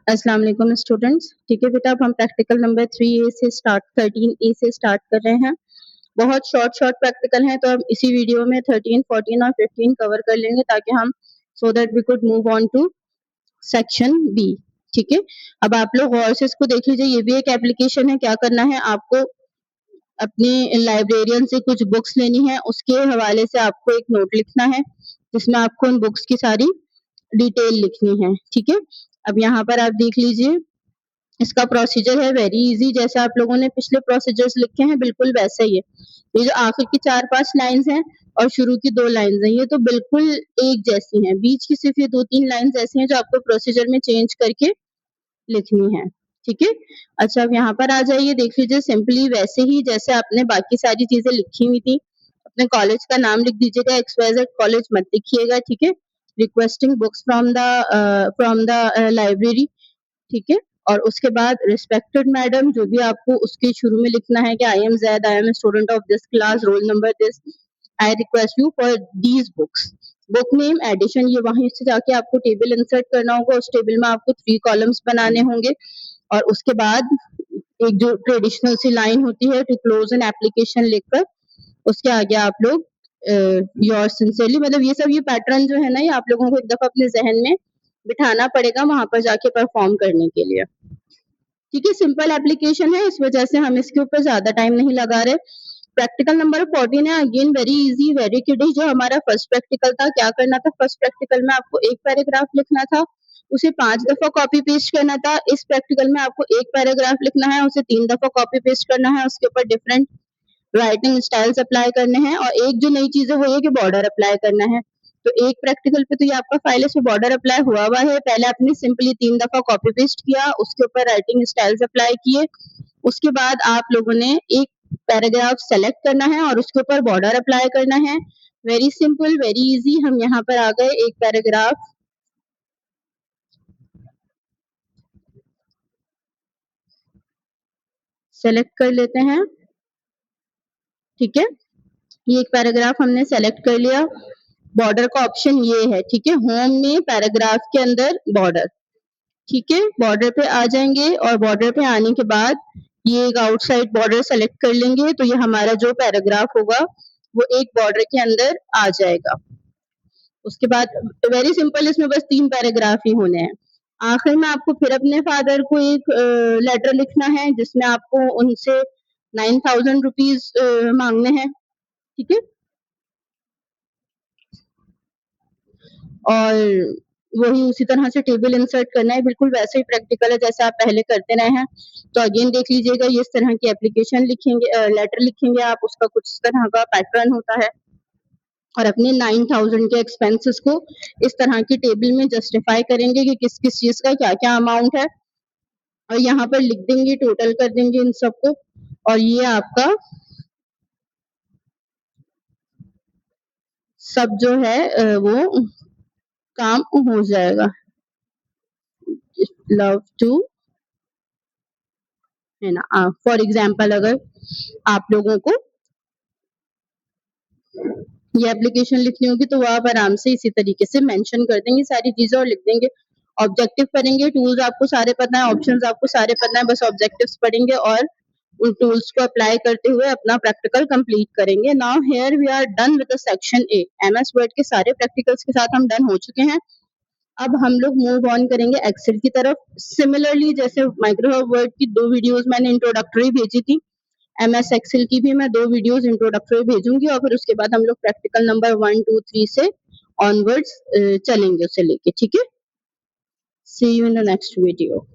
अस्सलाम वालेकुम स्टूडेंट्स। ठीक है बेटा, अब हम प्रैक्टिकल नंबर 3A से 13A से स्टार्ट कर रहे हैं। बहुत शॉर्ट प्रैक्टिकल हैं, तो अब इसी वीडियो में 13, 14 और 15 कवर कर लेंगे ताकि हम so that we could move on to section B. ठीक है, अब आप लोग गौर से इसको देख लीजिए। ये भी एक एप्लीकेशन है। क्या करना है आपको, अपने लाइब्रेरियन से कुछ बुक्स लेनी है, उसके हवाले से आपको एक नोट लिखना है जिसमें आपको उन बुक्स की सारी डिटेल लिखनी है। ठीक है, अब यहाँ पर आप देख लीजिए, इसका प्रोसीजर है वेरी इजी। जैसे आप लोगों ने पिछले प्रोसीजर्स लिखे हैं बिल्कुल वैसे ही है। ये जो आखिर की 4-5 लाइंस हैं और शुरू की 2 लाइंस हैं, ये तो बिल्कुल एक जैसी हैं। बीच की सिर्फ ये 2-3 लाइंस ऐसी हैं जो आपको प्रोसीजर में चेंज करके लिखनी है। ठीक है, अच्छा अब यहाँ पर आ जाइए, देख लीजिए सिंपली वैसे ही जैसे आपने बाकी सारी चीजें लिखी हुई थी। अपने कॉलेज का नाम लिख दीजिएगा, XYZ कॉलेज मत लिखिएगा। ठीक है, requesting books from the library. ठीक है, और उसके बाद रिस्पेक्टेड मैडम, जो भी आपको उसके शुरू में लिखना है कि I am Zaid, I am student of this class, roll number this, I request you for these books. Book name edition, ये वहीं से जाके आपको टेबल इंसर्ट करना होगा। उस टेबल में आपको 3 कॉलम्स बनाने होंगे और उसके बाद एक जो ट्रेडिशनल सी लाइन होती है टू क्लोज एन एप्लीकेशन लिखकर उसके आगे आप लोग योर सिंसियरली, मतलब ये पैटर्न जो है ना, ये आप लोगों को एक दफा अपने जहन में बिठाना पड़ेगा वहां पर जाके परफॉर्म करने के लिए। ठीक है, सिंपल एप्लीकेशन है, इस वजह से हम इसके ऊपर ज्यादा टाइम नहीं लगा रहे। प्रैक्टिकल नंबर 14 है, again very easy very kiddish. जो हमारा फर्स्ट प्रैक्टिकल था, क्या करना था, फर्स्ट प्रैक्टिकल में आपको एक पैराग्राफ लिखना था, उसे 5 दफा कॉपी पेस्ट करना था। इस प्रैक्टिकल में आपको एक पैराग्राफ लिखना है, उसे 3 दफा कॉपी पेस्ट करना है, उसके ऊपर डिफरेंट राइटिंग स्टाइल्स अप्लाई करने हैं। और एक जो नई चीज है वो ये कि बॉर्डर अप्लाई करना है। तो एक प्रैक्टिकल पे तो ये आपका फाइल है, इसमें बॉर्डर अप्लाई हुआ है। पहले आपने सिंपली 3 दफा कॉपी पेस्ट किया, उसके ऊपर राइटिंग स्टाइल्स अप्लाई किए। उसके बाद आप लोगों ने एक पैराग्राफ सेलेक्ट करना है और उसके ऊपर बॉर्डर अप्लाई करना है। Very simple very easy. हम यहाँ पर आ गए, एक पैराग्राफ सेलेक्ट कर लेते हैं। ठीक है, ये एक पैराग्राफ हमने सेलेक्ट कर लिया। बॉर्डर का ऑप्शन ये है। ठीक है, होम में पैराग्राफ के अंदर बॉर्डर। ठीक है, बॉर्डर पे आ जाएंगे और बॉर्डर पे आने के बाद ये एक आउटसाइड बॉर्डर सेलेक्ट कर लेंगे, तो ये हमारा जो पैराग्राफ होगा वो एक बॉर्डर के अंदर आ जाएगा। उसके बाद वेरी सिंपल, इसमें बस 3 पैराग्राफ ही होने हैं। आखिर में आपको फिर अपने फादर को एक लेटर लिखना है जिसमें आपको उनसे 9,000 रुपीज मांगने हैं। ठीक है, और वही उसी तरह से टेबल इंसर्ट करना है। बिल्कुल वैसे ही प्रैक्टिकल है जैसे आप पहले करते रहे हैं। तो अगेन देख लीजिएगा, ये इस तरह की एप्लीकेशन लिखेंगे, लेटर लिखेंगे आप, उसका कुछ इस तरह का पैटर्न होता है। और अपने 9,000 के एक्सपेंसेस को इस तरह की टेबल में जस्टिफाई करेंगे कि किस किस चीज का क्या क्या अमाउंट है, और यहाँ पर लिख देंगे, टोटल कर देंगे इन सबको, और ये आपका सब जो है वो काम हो जाएगा। लव टू, है ना। फॉर एग्जाम्पल अगर आप लोगों को ये एप्लीकेशन लिखनी होगी तो वो आप आराम से इसी तरीके से मेंशन कर देंगे सारी चीजें और लिख देंगे। ऑब्जेक्टिव करेंगे, टूल्स आपको सारे पता है, ऑप्शंस आपको सारे पता है, बस ऑब्जेक्टिव्स पढ़ेंगे और उन टूल्स को अप्लाई करते हुए अपना प्रैक्टिकल कंप्लीट करेंगे। Now here we are done with the section A. MS Word के सारे प्रैक्टिकल्स के साथ हम डन हो चुके हैं। अब हम लोग मूव ऑन करेंगे एक्सेल की तरफ। सिमिलरली जैसे माइक्रोसॉफ्ट वर्ड की 2 वीडियोस मैंने इंट्रोडक्टरी भेजी थी, MS एक्सेल की भी मैं 2 वीडियोस इंट्रोडक्टरी भेजूंगी और फिर उसके बाद हम लोग प्रैक्टिकल नंबर 1, 2, 3 से ऑनवर्ड्स चलेंगे उसे लेके। ठीक है, see you in the next video.